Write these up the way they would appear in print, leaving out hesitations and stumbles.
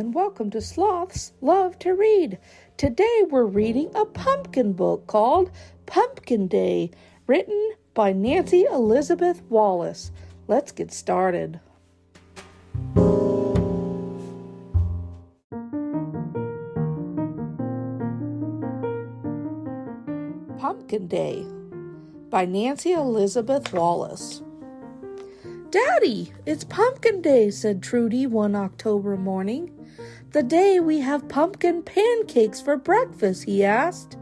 and welcome to Sloths Love to Read. Today we're reading a pumpkin book called Pumpkin Day, written by Nancy Elizabeth Wallace. Let's get started. Pumpkin Day by Nancy Elizabeth Wallace. "Daddy, it's Pumpkin Day," said Trudy one October morning. "The day we have pumpkin pancakes for breakfast," he asked.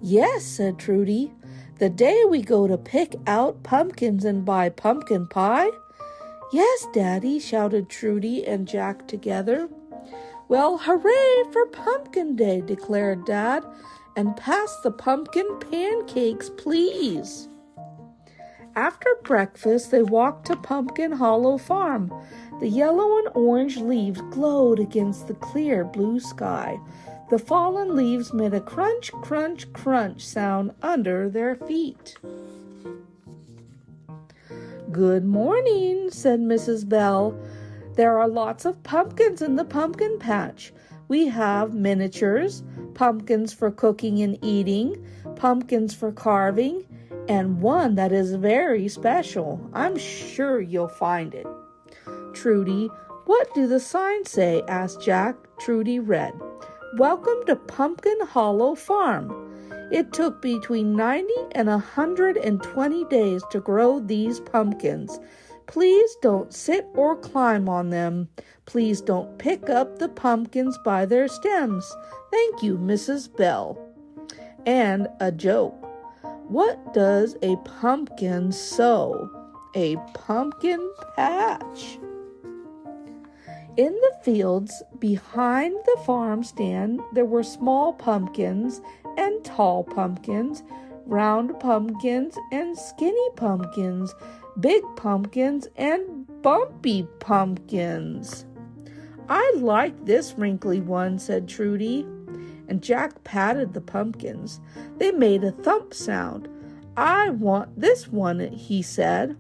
"Yes," said Trudy. "The day we go to pick out pumpkins and buy pumpkin pie?" "Yes, Daddy," shouted Trudy and Jack together. "Well, hooray for Pumpkin Day," declared Dad, "and pass the pumpkin pancakes, please." After breakfast, they walked to Pumpkin Hollow Farm. The yellow and orange leaves glowed against the clear blue sky. The fallen leaves made a crunch, crunch, crunch sound under their feet. "Good morning," said Mrs. Bell. "There are lots of pumpkins in the pumpkin patch. We have miniatures, pumpkins for cooking and eating, pumpkins for carving, and one that is very special. I'm sure you'll find it." "Trudy, what do the signs say?" asked Jack. Trudy read, "Welcome to Pumpkin Hollow Farm. It took between 90 and 120 days to grow these pumpkins. Please don't sit or climb on them. Please don't pick up the pumpkins by their stems. Thank you, Mrs. Bell." And a joke. "What does a pumpkin sow?" "A pumpkin patch." In the fields behind the farm stand, there were small pumpkins and tall pumpkins, round pumpkins and skinny pumpkins, big pumpkins and bumpy pumpkins. "I like this wrinkly one," said Trudy. And Jack patted the pumpkins. They made a thump sound. "I want this one," he said.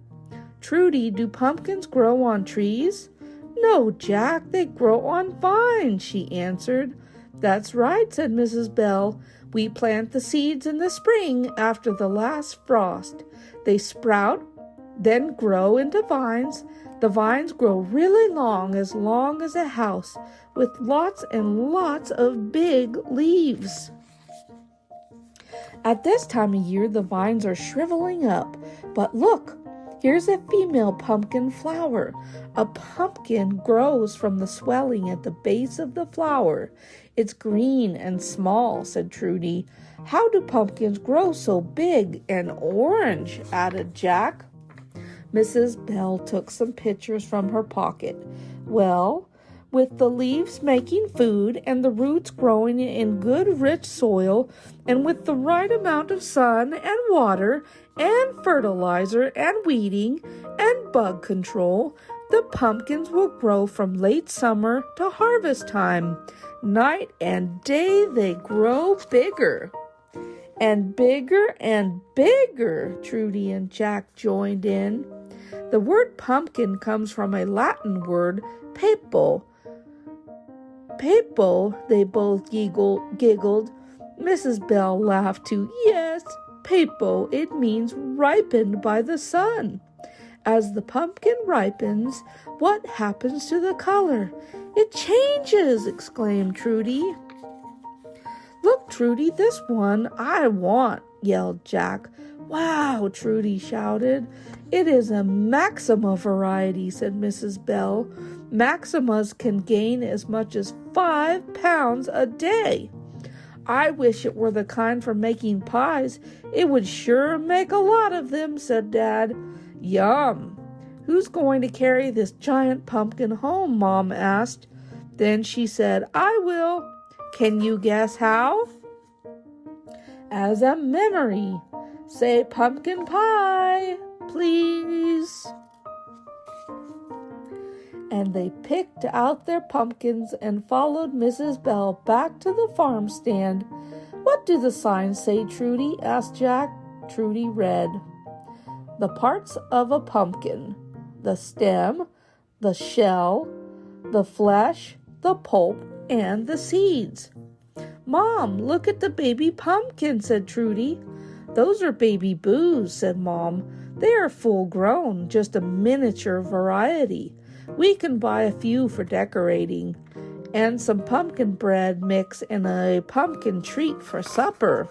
"Trudy, do pumpkins grow on trees?" "No, Jack, they grow on vines," she answered. "That's right," said Mrs. Bell. "We plant the seeds in the spring after the last frost. They sprout, then grow into vines. The vines grow really long as a house, with lots and lots of big leaves. At this time of year, the vines are shriveling up. But look, here's a female pumpkin flower. A pumpkin grows from the swelling at the base of the flower. It's green and small," said Trudy. "How do pumpkins grow so big and orange?" added Jack. Mrs. Bell took some pictures from her pocket. "Well, with the leaves making food and the roots growing in good rich soil, and with the right amount of sun and water and fertilizer and weeding and bug control, the pumpkins will grow from late summer to harvest time. Night and day they grow bigger." "And bigger and bigger," Trudy and Jack joined in. The word pumpkin comes from a Latin word, pepo. "Pepo," they both giggled. Mrs. Bell laughed too. "Yes, pepo, it means ripened by the sun. As the pumpkin ripens, what happens to the color?" "It changes," exclaimed Trudy. "Look, Trudy, this one I want," yelled Jack. "Wow," Trudy shouted. "It is a Maxima variety," said Mrs. Bell. "Maximas can gain as much as 5 pounds a day. I wish it were the kind for making pies. It would sure make a lot of them," said Dad. "Yum! Who's going to carry this giant pumpkin home?" Mom asked. Then she said, "I will. Can you guess how?" "As a memory. Say pumpkin pie, please." And they picked out their pumpkins and followed Mrs. Bell back to the farm stand. "What do the signs say, Trudy?" asked Jack. Trudy read, "The parts of a pumpkin: the stem, the shell, the flesh, the pulp, and the seeds. Mom, look at the baby pumpkin, said Trudy. Those are baby boos, said Mom. They are full grown, just a miniature variety. We can buy a few for decorating, and some pumpkin bread mix and a pumpkin treat for supper.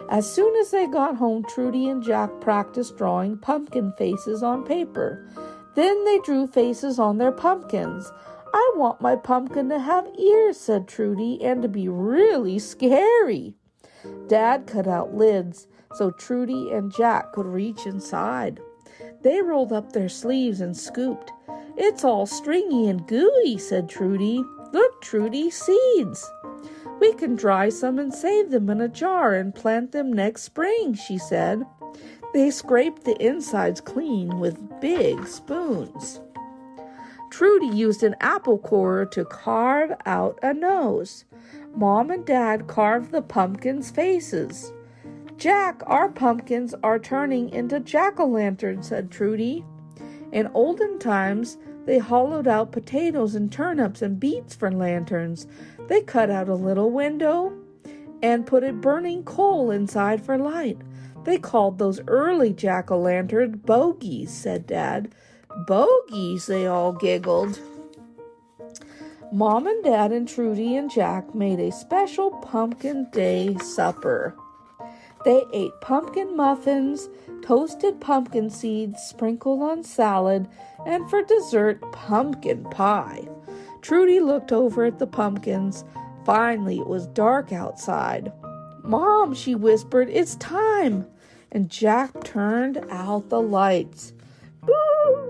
As soon as they got home, Trudy and Jack practiced drawing pumpkin faces on paper. Then they drew faces on their pumpkins. I want my pumpkin to have ears, said Trudy, and to be really scary. Dad cut out lids so Trudy and Jack could reach inside. They rolled up their sleeves and scooped. It's all stringy and gooey, said Trudy. Look, Trudy, seeds. We can dry some and save them in a jar and plant them next spring, she said. They scraped the insides clean with big spoons. Trudy used an apple core to carve out a nose. Mom and Dad carved the pumpkins' faces. Jack, our pumpkins are turning into jack-o'-lanterns, said Trudy. In olden times, they hollowed out potatoes and turnips and beets for lanterns. They cut out a little window and put a burning coal inside for light. They called those early jack-o'-lanterns bogies, said Dad. Bogies, they all giggled. Mom and Dad and Trudy and Jack made a special pumpkin day supper. They ate pumpkin muffins, toasted pumpkin seeds sprinkled on salad, and for dessert, pumpkin pie. Trudy looked over at the pumpkins. Finally, it was dark outside. Mom, she whispered, it's time. And Jack turned out the lights. Boo!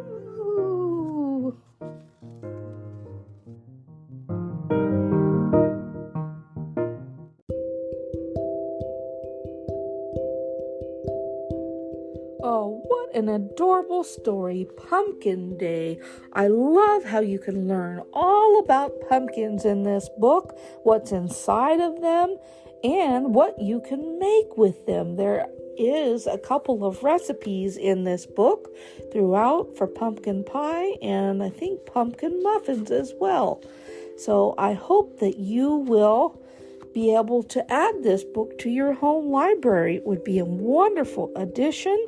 Oh, what an adorable story, Pumpkin Day. I love how you can learn all about pumpkins in this book, what's inside of them, and what you can make with them. There is a couple of recipes in this book throughout for pumpkin pie and I think pumpkin muffins as well. So I hope that you will be able to add this book to your home library. It would be a wonderful addition,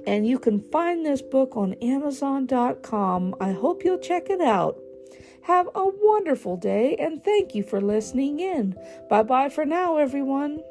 and you can find this book on Amazon.com. I hope you'll check it out. Have a wonderful day, and thank you for listening in. Bye-bye for now, everyone.